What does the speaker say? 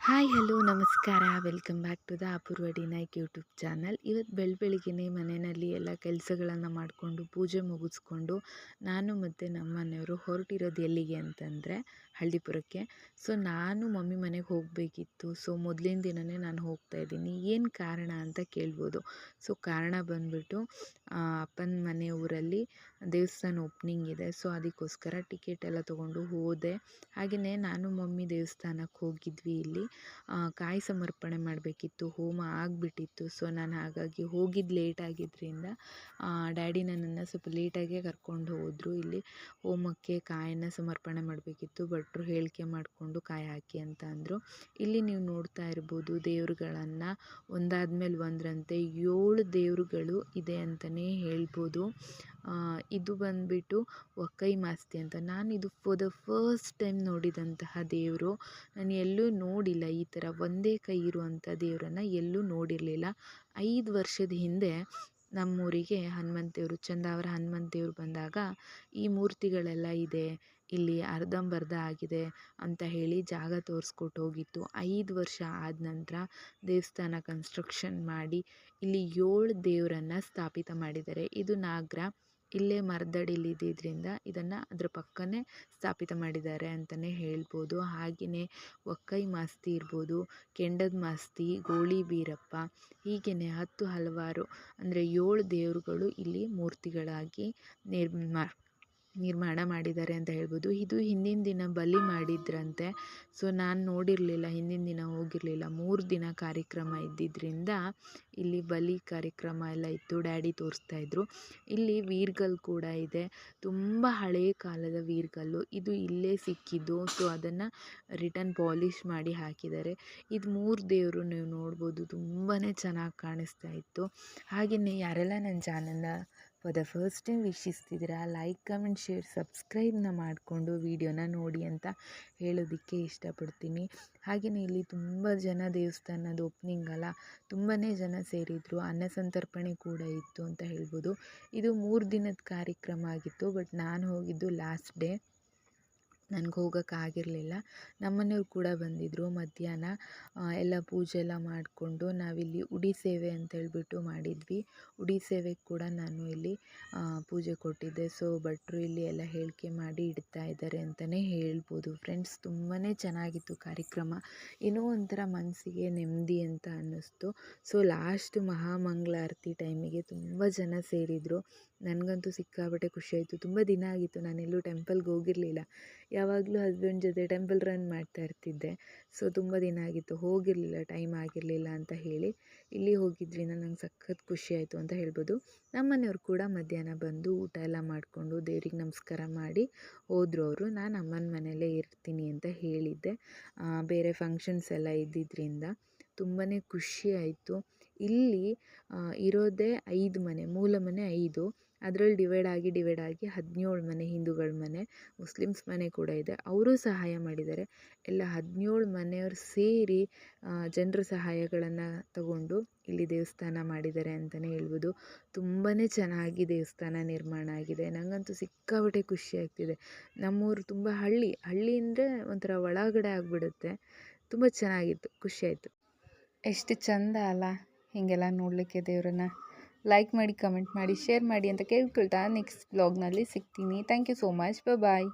Hi hello ನಮಸ್ಕಾರ welcome back to the Apoorva D Naik YouTube channel. ಇವತ್ತು ಬೆಳಗ್ಗೆನೇ ಮನೆಯಲ್ಲಿ ಎಲ್ಲ ಕೆಲಸಗಳನ್ನು ಮಾಡಿಕೊಂಡು ಪೂಜೆ ಮುಗಿಸ್ಕೊಂಡು ನಾನು ಮತ್ತು ನಮ್ಮ ಮನೆಯವರು ಹೊರಟಿರೋದು ಎಲ್ಲಿಗೆ ಅಂತಂದರೆ ಹಳ್ಳಿಪುರಕ್ಕೆ. ಸೊ ನಾನು ಮಮ್ಮಿ ಮನೆಗೆ ಹೋಗಬೇಕಿತ್ತು. ಸೊ ಮೊದಲಿನ ದಿನವೇ ನಾನು ಹೋಗ್ತಾ ಇದ್ದೀನಿ. ಏನು ಕಾರಣ ಅಂತ ಕೇಳ್ಬೋದು. ಸೊ ಕಾರಣ ಬಂದ್ಬಿಟ್ಟು ಅಪ್ಪನ ಮನೆ ಊರಲ್ಲಿ ದೇವಸ್ಥಾನ ಓಪ್ನಿಂಗ್ ಇದೆ. ಸೊ ಅದಕ್ಕೋಸ್ಕರ ಟಿಕೆಟ್ ಎಲ್ಲ ತೊಗೊಂಡು ಹೋದೆ. ಹಾಗೆಯೇ ನಾನು ಮಮ್ಮಿ ದೇವಸ್ಥಾನಕ್ಕೆ ಹೋಗಿದ್ವಿ. ಇಲ್ಲಿ ಕಾಯಿ ಸಮರ್ಪಣೆ ಮಾಡಬೇಕಿತ್ತು, ಹೋಮ ಆಗಿಬಿಟ್ಟಿತ್ತು. ಸೊ ನಾನು ಹಾಗಾಗಿ ಹೋಗಿದ್ದು ಲೇಟ್ ಆಗಿದ್ದರಿಂದ ಡ್ಯಾಡಿ ನನ್ನನ್ನು ಸ್ವಲ್ಪ ಲೇಟಾಗೇ ಕರ್ಕೊಂಡು ಹೋದರು. ಇಲ್ಲಿ ಹೋಮಕ್ಕೆ ಕಾಯನ್ನು ಸಮರ್ಪಣೆ ಮಾಡಬೇಕಿತ್ತು. ಭಟ್ರು ಹೇಳಿಕೆ ಮಾಡಿಕೊಂಡು ಕಾಯಿ ಹಾಕಿ ಅಂತ ಅಂದರು. ಇಲ್ಲಿ ನೀವು ನೋಡ್ತಾ ಇರ್ಬೋದು ದೇವರುಗಳನ್ನು ಒಂದಾದ್ಮೇಲೆ ಒಂದರಂತೆ 7 ದೇವರುಗಳು ಇದೆ ಅಂತಲೇ ಹೇಳ್ಬೋದು. ಇದು ಬಂದುಬಿಟ್ಟು ಒಕ್ಕೈ ಮಾಸ್ತಿ ಅಂತ. ನಾನಿದು ಫಾರ್ ದ ಫಸ್ಟ್ ಟೈಮ್ ನೋಡಿದಂತಹ ದೇವರು. ನಾನು ಎಲ್ಲೂ ನೋಡಿಲ್ಲ ಈ ಥರ ಒಂದೇ ಕೈ ಇರುವಂಥ ದೇವರನ್ನು ಎಲ್ಲೂ ನೋಡಿರಲಿಲ್ಲ. 5 ವರ್ಷದ ಹಿಂದೆ ನಮ್ಮೂರಿಗೆ ಹನುಮಂತ ದೇವರು, ಚಂದಾವರ ಹನುಮಂತ ದೇವರು ಬಂದಾಗ ಈ ಮೂರ್ತಿಗಳೆಲ್ಲ ಇದೆ, ಇಲ್ಲಿ ಅರ್ಧಂಬರ್ಧ ಆಗಿದೆ ಅಂತ ಹೇಳಿ ಜಾಗ ತೋರಿಸ್ಕೊಟ್ಟು ಹೋಗಿತ್ತು. 5 ವರ್ಷ ಆದ ನಂತರ ದೇವಸ್ಥಾನ ಕನ್ಸ್ಟ್ರಕ್ಷನ್ ಮಾಡಿ ಇಲ್ಲಿ 7 ದೇವರನ್ನು ಸ್ಥಾಪಿತ ಮಾಡಿದ್ದಾರೆ. ಇದು ನಾಗರ ಇಲ್ಲೇ ಮರದಡಿಲಿದ್ದರಿಂದ ಇದನ್ನು ಅದರ ಪಕ್ಕನೇ ಸ್ಥಾಪಿತ ಮಾಡಿದ್ದಾರೆ ಅಂತಲೇ ಹೇಳ್ಬೋದು. ಹಾಗೆಯೇ ಒಕ್ಕೈ ಮಾಸ್ತಿ ಇರ್ಬೋದು, ಕೆಂಡದ ಮಾಸ್ತಿ, ಗೋಳಿ ಬೀರಪ್ಪ, ಹೀಗೆಯೇ ಹಲವಾರು ಅಂದರೆ 7 ದೇವರುಗಳು ಇಲ್ಲಿ ಮೂರ್ತಿಗಳಾಗಿ ನಿರ್ಮಾಣ ಮಾಡಿದ್ದಾರೆ ಅಂತ ಹೇಳ್ಬೋದು. ಇದು ಹಿಂದಿನ ದಿನ ಬಲಿ ಮಾಡಿದ್ರಂತೆ. ಸೊ ನಾನು ನೋಡಿರಲಿಲ್ಲ, ಹಿಂದಿನ ದಿನ ಹೋಗಿರಲಿಲ್ಲ. 3 ದಿನ ಕಾರ್ಯಕ್ರಮ ಇದ್ದಿದ್ದರಿಂದ ಇಲ್ಲಿ ಬಲಿ ಕಾರ್ಯಕ್ರಮ ಎಲ್ಲ ಇತ್ತು. ಡ್ಯಾಡಿ ತೋರಿಸ್ತಾ ಇದ್ರು. ಇಲ್ಲಿ ವೀರ್ಗಲ್ ಕೂಡ ಇದೆ, ತುಂಬ ಹಳೆಯ ಕಾಲದ ವೀರ್ಗಲ್ಲು. ಇದು ಇಲ್ಲೇ ಸಿಕ್ಕಿದ್ದು. ಸೊ ಅದನ್ನು ರಿಟರ್ನ್ ಪಾಲಿಷ್ ಮಾಡಿ ಹಾಕಿದ್ದಾರೆ. ಇದು 3 ದೇವರು ನೀವು ನೋಡ್ಬೋದು, ತುಂಬಾ ಚೆನ್ನಾಗಿ ಕಾಣಿಸ್ತಾ ಇತ್ತು. ಹಾಗೆಯೇ ಯಾರೆಲ್ಲ ನನ್ನ ಚಾನಲ್ನ ಫಾರ್ ದ ಫಸ್ಟ್ ಟೈಮ್ ವೀಕ್ಷಿಸ್ತಿದ್ದೀರಾ, ಲೈಕ್ ಕಮೆಂಟ್ ಶೇರ್ ಸಬ್ಸ್ಕ್ರೈಬ್ನ ಮಾಡಿಕೊಂಡು ವಿಡಿಯೋನ ನೋಡಿ ಅಂತ ಹೇಳೋದಕ್ಕೆ ಇಷ್ಟಪಡ್ತೀನಿ. ಹಾಗೆಯೇ ಇಲ್ಲಿ ತುಂಬ ಜನ, ದೇವಸ್ಥಾನದ ಓಪ್ನಿಂಗ್ ಅಲ್ಲ, ತುಂಬಾ ಜನ ಸೇರಿದರು. ಅನ್ನ ಸಂತರ್ಪಣೆ ಕೂಡ ಇತ್ತು ಅಂತ ಹೇಳ್ಬೋದು. ಇದು 3 ದಿನದ ಕಾರ್ಯಕ್ರಮ ಆಗಿತ್ತು. ಬಟ್ ನಾನು ಹೋಗಿದ್ದು ಲಾಸ್ಟ್ ಡೇ, ನನಗೆ ಹೋಗೋಕ್ಕಾಗಿರಲಿಲ್ಲ. ನಮ್ಮನೆಯವ್ರು ಕೂಡ ಬಂದಿದ್ದರು. ಮಧ್ಯಾಹ್ನ ಎಲ್ಲ ಪೂಜೆ ಎಲ್ಲ ಮಾಡಿಕೊಂಡು ನಾವಿಲ್ಲಿ ಉಡಿ ಸೇವೆ ಅಂತ ಹೇಳ್ಬಿಟ್ಟು ಮಾಡಿದ್ವಿ. ಉಡಿ ಸೇವೆಗೆ ಕೂಡ ನಾನು ಇಲ್ಲಿ ಪೂಜೆ ಕೊಟ್ಟಿದ್ದೆ. ಸೊ ಭಟ್ರು ಇಲ್ಲಿ ಎಲ್ಲ ಹೇಳಿಕೆ ಮಾಡಿ ಇಡ್ತಾ ಇದ್ದಾರೆ ಅಂತಲೇ ಹೇಳ್ಬೋದು ಫ್ರೆಂಡ್ಸ್. ತುಂಬಾ ಚೆನ್ನಾಗಿತ್ತು ಕಾರ್ಯಕ್ರಮ. ಏನೋ ಒಂಥರ ಮನಸ್ಸಿಗೆ ನೆಮ್ಮದಿ ಅಂತ ಅನ್ನಿಸ್ತು. ಸೊ ಲಾಸ್ಟ್ ಮಹಾಮಂಗಳಾರತಿ ಟೈಮಿಗೆ ತುಂಬ ಜನ ಸೇರಿದರು. ನನಗಂತೂ ಸಿಕ್ಕಾಪಟ್ಟೆ ಖುಷಿಯಾಯಿತು. ತುಂಬ ದಿನ ಆಗಿತ್ತು ನಾನೆಲ್ಲೂ ಟೆಂಪಲ್ಗೆ ಹೋಗಿರಲಿಲ್ಲ. ಯಾವಾಗಲೂ ಹಸ್ಬೆಂಡ್ ಜೊತೆ ಟೆಂಪಲ್ ರನ್ ಮಾಡ್ತಾ ಇರ್ತಿದ್ದೆ. ಸೊ ತುಂಬ ದಿನ ಆಗಿತ್ತು, ಹೋಗಿರಲಿಲ್ಲ, ಟೈಮ್ ಆಗಿರಲಿಲ್ಲ ಅಂತ ಹೇಳಿ ಇಲ್ಲಿ ಹೋಗಿದ್ರಿಂದ ನಂಗೆ ಸಖತ್ ಖುಷಿಯಾಯಿತು ಅಂತ ಹೇಳ್ಬೋದು. ನಮ್ಮ ಮನೆಯವ್ರು ಕೂಡ ಮಧ್ಯಾಹ್ನ ಬಂದು ಊಟ ಎಲ್ಲ ಮಾಡಿಕೊಂಡು ದೇವ್ರಿಗೆ ನಮಸ್ಕಾರ ಮಾಡಿ ಹೋದರು ಅವರು. ನಾನು ಅಮ್ಮನ ಮನೆಯಲ್ಲೇ ಇರ್ತೀನಿ ಅಂತ ಹೇಳಿದ್ದೆ. ಬೇರೆ ಫಂಕ್ಷನ್ಸ್ ಎಲ್ಲ ಇದ್ದಿದ್ದರಿಂದ ತುಂಬಾ ಖುಷಿ ಆಯಿತು. ಇಲ್ಲಿ ಇರೋದೇ 5 ಮನೆ, ಮೂಲ ಮನೆ 5, ಅದರಲ್ಲಿ ಡಿವೈಡ್ ಆಗಿ 17 ಮನೆ ಹಿಂದೂಗಳ ಮನೆ, ಮುಸ್ಲಿಮ್ಸ್ ಮನೆ ಕೂಡ ಇದೆ. ಅವರು ಸಹಾಯ ಮಾಡಿದ್ದಾರೆ. ಎಲ್ಲ 17 ಮನೆಯವರು ಸೇರಿ ಜನರ ಸಹಾಯಗಳನ್ನು ತಗೊಂಡು ಇಲ್ಲಿ ದೇವಸ್ಥಾನ ಮಾಡಿದ್ದಾರೆ ಅಂತಲೇ ಹೇಳ್ಬೋದು. ತುಂಬಾ ಚೆನ್ನಾಗಿ ದೇವಸ್ಥಾನ ನಿರ್ಮಾಣ ಆಗಿದೆ. ನನಗಂತೂ ಸಿಕ್ಕಾಪಟ್ಟೆ ಖುಷಿ ಆಗ್ತಿದೆ. ನಮ್ಮೂರು ತುಂಬ ಹಳ್ಳಿ ಅಂದರೆ ಒಂಥರ ಒಳಗಡೆ ಆಗಿಬಿಡುತ್ತೆ. ತುಂಬ ಚೆನ್ನಾಗಿತ್ತು, ಖುಷಿಯಾಯಿತು. ಎಷ್ಟು ಚಂದ ಅಲ್ಲ ಹೀಗೆಲ್ಲ ನೋಡಲಿಕ್ಕೆ ದೇವರನ್ನ. ಲೈಕ್ ಮಾಡಿ, ಕಮೆಂಟ್ ಮಾಡಿ, ಶೇರ್ ಮಾಡಿ ಅಂತ ಕೇಳ್ಕೊಳ್ತಾ ನೆಕ್ಸ್ಟ್ ವ್ಲಾಗ್ನಲ್ಲಿ ಸಿಗ್ತೀನಿ. Thank you so much. Bye.